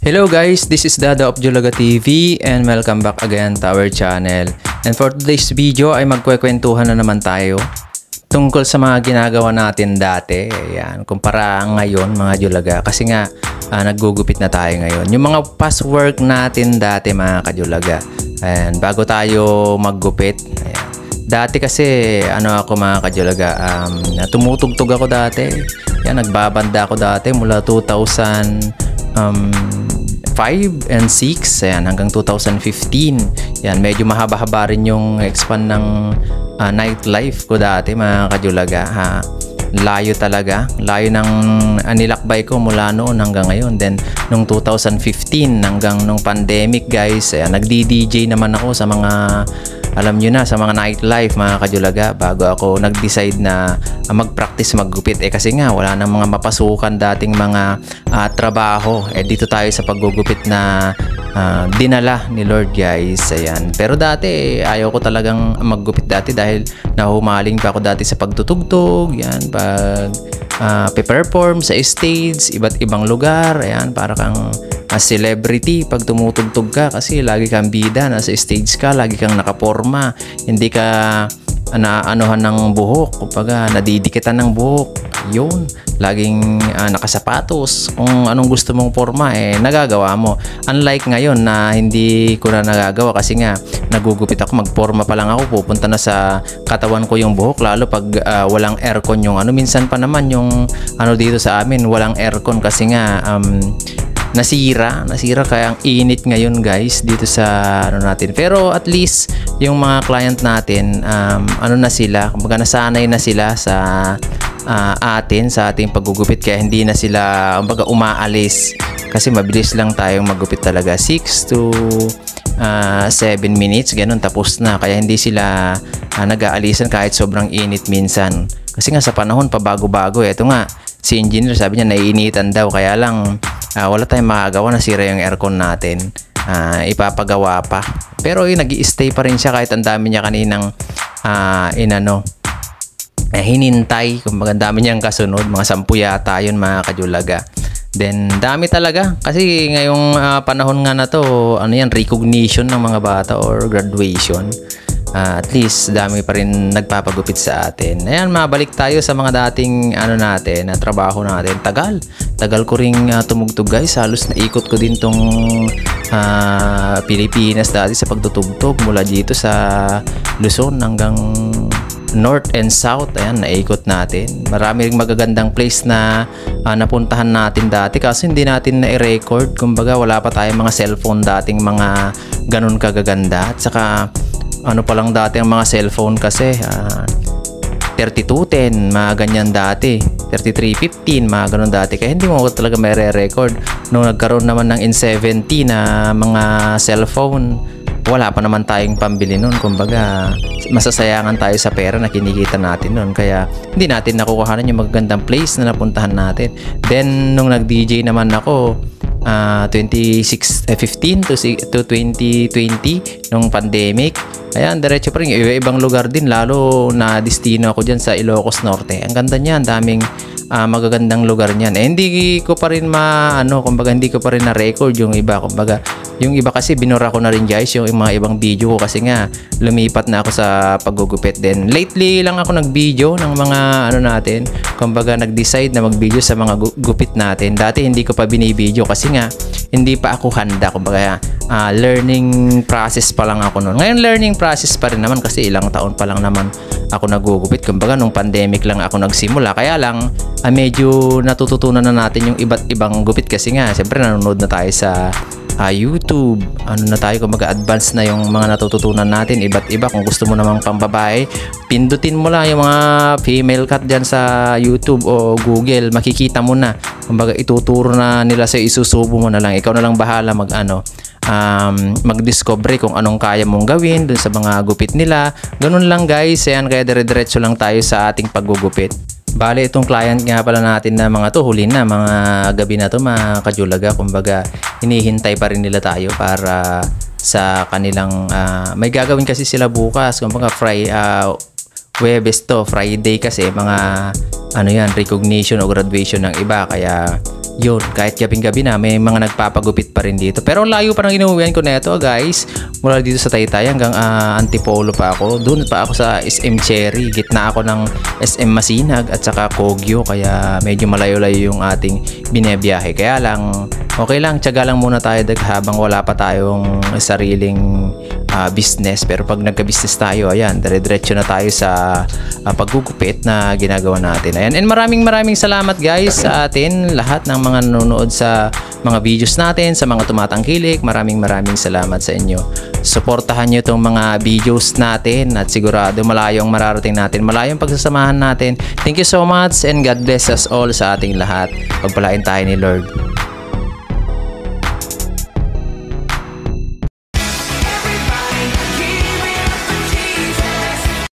Hello guys, this is Dada of Julaga TV and welcome back again to our channel. And for today's video ay magkwekwentuhan na naman tayo tungkol sa mga ginagawa natin dati. Ayan, kumpara ngayon mga Julaga. Kasi nga naggugupit na tayo ngayon. Yung mga past work natin dati mga Kajulaga. Ayan, bago tayo maggupit. Ayan. Dati kasi ako mga Kajulaga, tumutugtog ako dati. Ayan, nagbabanda ako dati mula 2005 and 6 ayan, hanggang 2015. Yan, medyo mahaba-haba rin yung expand ng nightlife ko dati mga Kajulaga. Layo talaga. Layo ng nilakbay ko mula noon hanggang ngayon. Then, nung 2015 hanggang nung pandemic guys, ayan, nagdi-DJ naman ako sa mga alam nyo na, sa mga nightlife mga Kajulaga, bago ako nag-decide na mag-practice maggupit. Kasi nga wala nang mga mapasukan dating mga trabaho. Dito tayo sa paggugupit na dinala ni Lord guys. Ayan. Pero dati ayaw ko talagang maggupit dati dahil nahumaling pa ako dati sa pagtutugtog. Yan, pag pe-perform sa stage, iba't ibang lugar. Ayan, para kang celebrity pag tumutugtog ka kasi lagi kang bida, nasa stage ka, lagi kang nakaporma, hindi ka naanuhan ng buhok, kumbaga nadidikitan ng buhok, yun, laging nakasapatos, kung anong gusto mong porma nagagawa mo. Unlike ngayon na hindi ko na nagagawa kasi nga nagugupit ako, magporma pa lang ako, pupunta na sa katawan ko yung buhok, lalo pag walang aircon yung minsan pa naman yung dito sa amin walang aircon kasi nga nasira kaya ang init ngayon guys dito sa natin. Pero at least yung mga client natin na sila, kumbaga nasanay na sila sa sa ating paggugupit, kaya hindi na sila kumbaga umaalis kasi mabilis lang tayong maggupit talaga, 6 to 7 minutes ganun, tapos na. Kaya hindi sila nag-aalisan kahit sobrang init minsan kasi nga sa panahon pa bago-bago. Ito nga si engineer sabi niya naiinitan daw, kaya lang wala tayong makagawa, nasira yung aircon natin. Ipapagawa pa. Pero nag-i-stay pa rin siya kahit ang dami niya kaninang hinintay. Kumbaga dami niyang kasunod. Mga 10 yata yun mga Kajulaga. Then dami talaga. Kasi ngayong panahon nga na to, recognition ng mga bata or graduation. At least dami pa rin nagpapagupit sa atin. Ayan, mabalik tayo sa mga dating natin, trabaho natin. Tagal ko ring tumugtog guys. Halos naikot ko din tong Pilipinas dati sa pagtutugtog, mula dito sa Luzon hanggang North and South. Ayan, naikot natin. Marami ring magagandang place na napuntahan natin dati kasi hindi natin na-record. Kumbaga wala pa tayong mga cellphone dating mga ganun kagaganda. At saka pa lang dati ang mga cellphone kasi 3210 mga ganyan dati, 3315 mga ganun dati, kaya hindi mo talaga may re-record. Nung nagkaroon naman ng N70 na mga cellphone, wala pa naman tayong pambili nun. Kumbaga masasayangan tayo sa pera na kinikita natin nun, kaya hindi natin nakukuhanan yung magagandang place na napuntahan natin. Then nung nag-DJ naman ako 2015 to 2020 nung pandemic, ayan, diretso pa rin ibang lugar din, lalo na destino ako dyan sa Ilocos Norte. Ang ganda niyan, daming magagandang lugar niyan. Hindi ko pa rin kumbaga hindi ko pa rin na-record yung iba. Kumbaga yung iba kasi binura ko na rin guys, yung mga ibang video ko kasi nga lumipat na ako sa paggugupit. Then lately lang ako nag-video ng mga natin. Kumbaga nag-decide na mag-video sa mga gupit natin. Dati hindi ko pa binibideo kasi nga hindi pa ako handa. Kumbaga learning process pa lang ako noon. Ngayon learning process pa rin naman kasi ilang taon pa lang naman ako nagugupit. Kumbaga nung pandemic lang ako nagsimula, kaya lang medyo natututunan na natin yung iba't ibang gupit kasi nga siyempre nanonood na tayo sa YouTube, na tayo, kumbaga advance na yung mga natututunan natin, iba't iba. Kung gusto mo namang pambabae, pindutin mo lang yung mga female cut dyan sa YouTube o Google, makikita mo na. Kumbaga ituturo na nila sa isusubo mo na lang, ikaw na lang bahala mag-discover kung anong kaya mong gawin dun sa mga gupit nila. Ganun lang guys. Ayan, kaya dire-diretso lang tayo sa ating paggugupit. Bale, itong client nga pala natin na mga to, huli na, mga gabi na to mga Kajulaga. Kumbaga, hinihintay pa rin nila tayo para sa kanilang, may gagawin kasi sila bukas. Kumbaga, Webes to, Friday kasi, mga, recognition o graduation ng iba. Kaya, Yun, kahit gabing-gabi na, may mga nagpapagupit pa rin dito. Pero layo pa ng inuwian ko na ito, guys. Mula dito sa Taytay hanggang Antipolo pa ako. Doon pa ako sa SM Cherry. Gitna ako ng SM Masinag at saka Kogyo. Kaya medyo malayo-layo yung ating binebiyahe. Kaya lang, okay lang, tiyaga lang muna tayo habang wala pa tayong sariling business. Pero pag nagka-business tayo, ayan, dire-diretso na tayo sa paggugupit na ginagawa natin. Ayan. And maraming salamat, guys, sa atin lahat ng mga nanonood sa mga videos natin, sa mga tumatangkilik. Maraming salamat sa inyo. Suportahan nyo itong mga videos natin at sigurado malayo ang mararating natin, malayo ang pagsasamahan natin. Thank you so much and God bless us all sa ating lahat. Pagpalain tayo ni Lord.